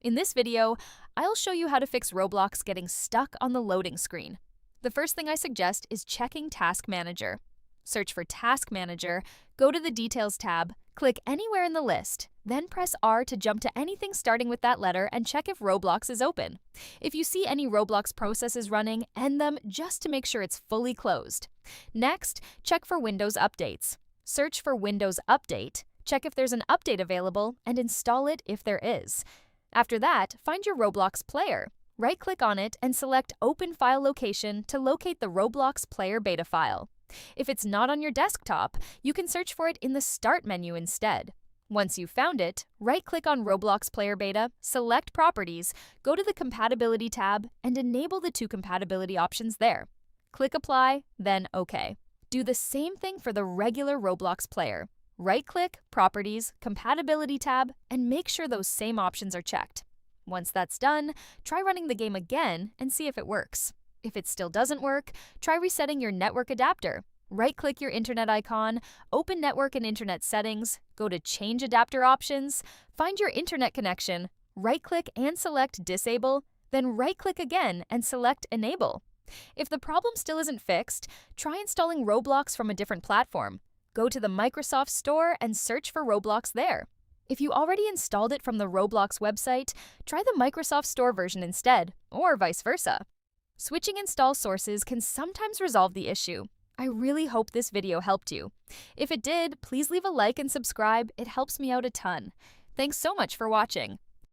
In this video, I'll show you how to fix Roblox getting stuck on the loading screen. The first thing I suggest is checking Task Manager. Search for Task Manager, go to the Details tab, click anywhere in the list, then press R to jump to anything starting with that letter and check if Roblox is open. If you see any Roblox processes running, end them just to make sure it's fully closed. Next, check for Windows updates. Search for Windows Update, check if there's an update available, and install it if there is. After that, find your Roblox Player. Right-click on it and select Open File Location to locate the Roblox Player beta file. If it's not on your desktop, you can search for it in the Start menu instead. Once you've found it, right-click on Roblox Player Beta, select Properties, go to the Compatibility tab, and enable the two compatibility options there. Click Apply, then OK. Do the same thing for the regular Roblox Player. Right-click, Properties, Compatibility tab, and make sure those same options are checked. Once that's done, try running the game again and see if it works. If it still doesn't work, try resetting your network adapter. Right-click your internet icon, open Network and Internet Settings, go to Change Adapter Options, find your internet connection, right-click and select Disable, then right-click again and select Enable. If the problem still isn't fixed, try installing Roblox from a different platform. Go to the Microsoft Store and search for Roblox there. If you already installed it from the Roblox website, try the Microsoft Store version instead, or vice versa. Switching install sources can sometimes resolve the issue. I really hope this video helped you. If it did, please leave a like and subscribe. It helps me out a ton. Thanks so much for watching.